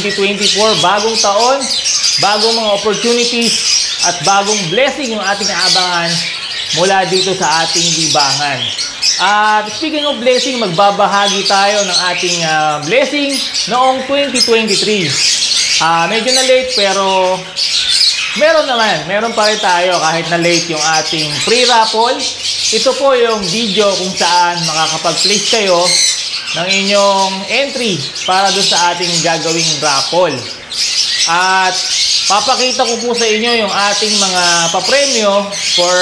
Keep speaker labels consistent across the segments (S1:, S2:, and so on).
S1: 2024, bagong taon, bagong mga opportunities at bagong blessing yung ating aabangan mula dito sa ating libangan. At speaking of blessing, magbabahagi tayo ng ating blessing noong 2023. Medyo na late pero meron pa rin tayo kahit na late yung ating pre-raffle. Ito po yung video kung saan makakapag-place kayo ng inyong entry para doon sa ating gagawing raffle. At papakita ko po sa inyo yung ating mga papremyo for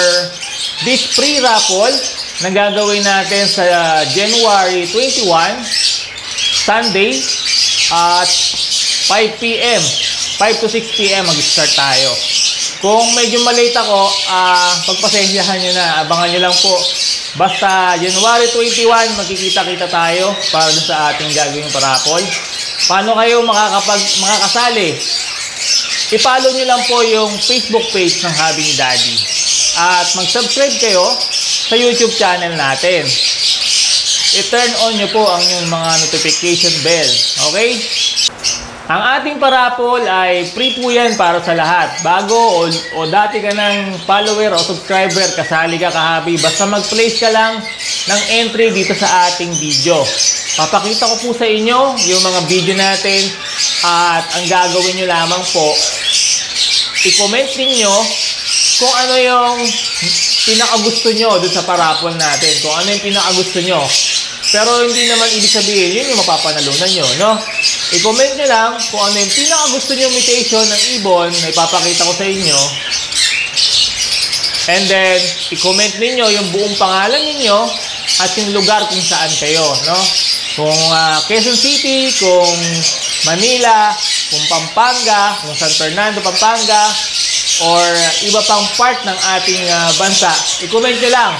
S1: this pre-raffle na gagawin natin sa January 21, Sunday at 5 p.m. 5 to 6 p.m. mag-start tayo. Kung medyo malate ako, pagpasensyahan nyo na. Abangan nyo lang po. Basta January 21, magkikita-kita tayo para dun sa ating gagawing parapol. Paano kayo makakasali? I-follow nyo lang po yung Facebook page ng Hobby ni Daddy. At mag-subscribe kayo sa YouTube channel natin. I-turn on nyo po ang yung mga notification bell. Okay? Ang ating parapol ay free po yan para sa lahat. Bago o dati ka ng follower o subscriber, kasali ka ka-hobby, basta mag-place ka lang ng entry dito sa ating video. Papakita ko po sa inyo yung mga video natin at ang gagawin nyo lamang po, i-comment ninyo kung ano yung pinakagusto nyo dun sa parapol natin. Kung ano yung pinakagusto nyo. Pero hindi naman ibig sabihin, yun yung mapapanalunan nyo, no? I-comment nyo lang kung ano yung pinakagusto nyo imitation ng ibon na ipapakita ko sa inyo. And then, i-comment ninyo yung buong pangalan ninyo at yung lugar kung saan kayo, no? Kung Quezon City, kung Manila, kung Pampanga, kung San Fernando, Pampanga, or iba pang part ng ating bansa, i-comment nyo lang.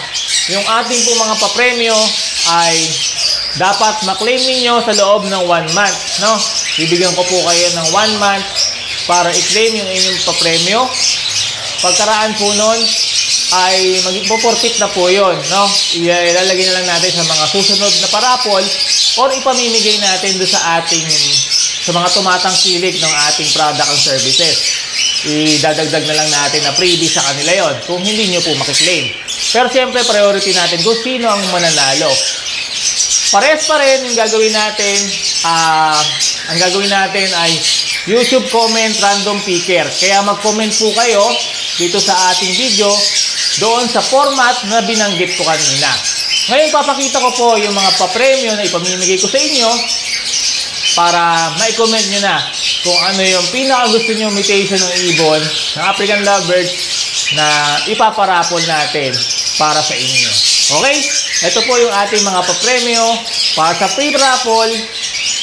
S1: Yung ating pong mga papremyo ay dapat maklaim ninyo sa loob ng 1 month, no? Bibigyan ko po kayo ng 1 month para i-claim yung inyong papremyo. Pagkaraan po nun ay magpo-forfeit na po yun, no? Ilalagay na lang natin sa mga susunod na parapol or ipamimigay natin doon sa mga tumatangkilik ng ating product and services. Idadagdag na lang natin na freebie sa kanila yon kung hindi nyo po makiklaim. Pero siyempre priority natin kung sino ang mananalo. Pares pa rin yung gagawin natin. Ang gagawin natin ay YouTube comment random picker. Kaya mag-comment po kayo dito sa ating video doon sa format na binanggit ko kanina. Ngayon papakita ko po yung mga papremyo na ipamimigay ko sa inyo para ma-comment nyo na kung ano yung pinakagusto nyo imitation ng ibon ng African Lovebird na ipaparapol natin para sa inyo. Okay? Ito po yung ating mga papremyo para sa pre-raffle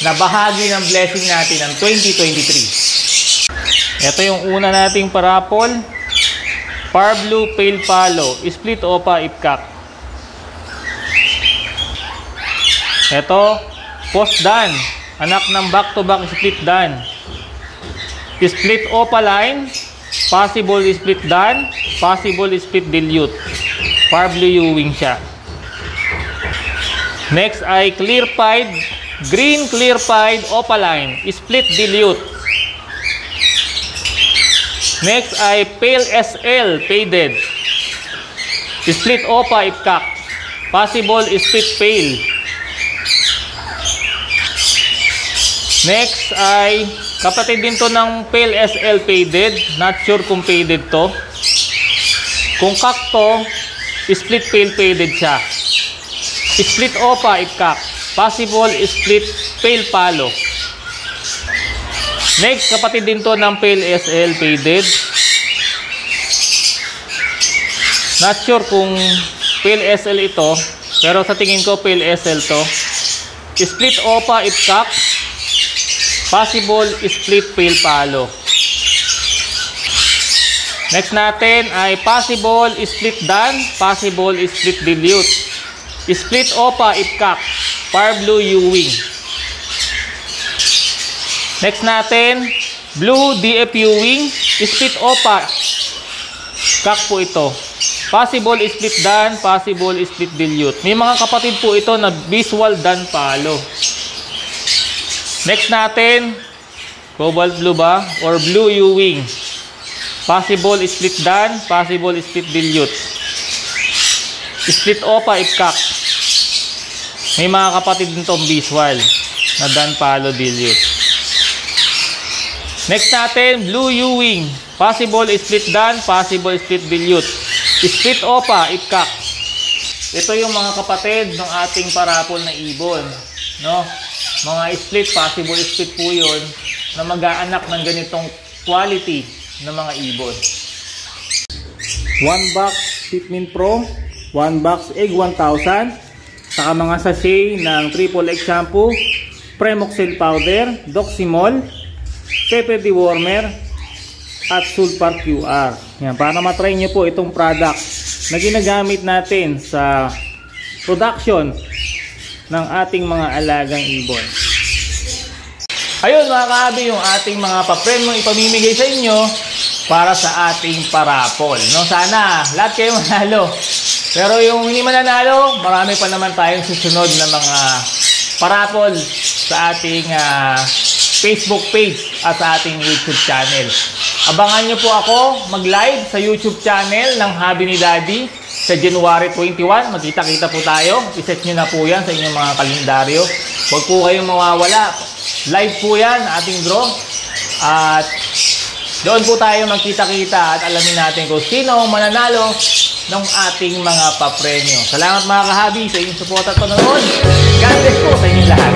S1: na bahagi ng blessing natin ng 2023. Ito yung una nating parapol. Par Blue Pale Palo, Split Opa Ipkak. Ito, Post Dan, anak ng back-to-back split Dan. Split Opaline, possible split Dan, possible split dilute. Par Blue Ewing siya. Next ay Clear Pied, Green Clear Pied Opaline, split dilute. Next ay Pale SL Faded, split Opa Ipkak, possible split Pale. Next ay kapatid din to ng Pale SL Faded, not sure kung faded to. Kung kak to, split Pale Faded siya. Split Opa Ipkak, possible split Pale Palo. Next, kapatid din to ng Pale SL Faded. Not sure kung Pale SL ito, pero sa tingin ko Pale SL to. Split Opa Ipkak, possible split Pale Palo. Next natin ay possible split Dan, possible split dilute. Split Opa Ipkak, Par Blue Ewing. Next natin, Blue DF Ewing, split Opa Kak po ito. Possible split Dan, possible split dilute. May mga kapatid po ito na visual Dan palo. Next natin, Cobalt blue ba? Or blue Ewing. Possible split dan, possible split dilute. Split opa ipkak. May mga kapatid din tong visual na dan palo dilute. Next natin, blue Ewing. Possible split dan, possible split dilute. Split opa ipkak. Ito yung mga kapatid ng ating parapol na ibon, no? Mga split, possible split po yun na mag-aanak ng ganitong quality ng mga ibon. 1 box Fitmin Pro, 1 box Egg 1000, saka mga sachet ng Triple X shampoo, Premoxil powder, Doximol, Pepper Dewormer, at Sulfar QR. Yan, para matry nyo po itong product na ginagamit natin sa production ng ating mga alagang ibon. Ayun mga kahabi, yung ating mga papremyong ipamimigay sa inyo para sa ating parapol. No, sana lahat kayo manalo. Pero yung hindi mananalo, marami pa naman tayong susunod na mga parapol sa ating Facebook page at sa ating YouTube channel. Abangan nyo po ako mag-live sa YouTube channel ng Hobby ni Daddy sa January 21. Magkita-kita po tayo. Iset nyo na po yan sa inyong mga kalendaryo. Huwag po kayong mawawala. Live po yan, ating draw. At doon po tayo magkita-kita at alamin natin kung sino ang mananalo ng ating mga papremyo. Salamat mga kahabi sa inyong support at panonood. God bless po sa inyong lahat.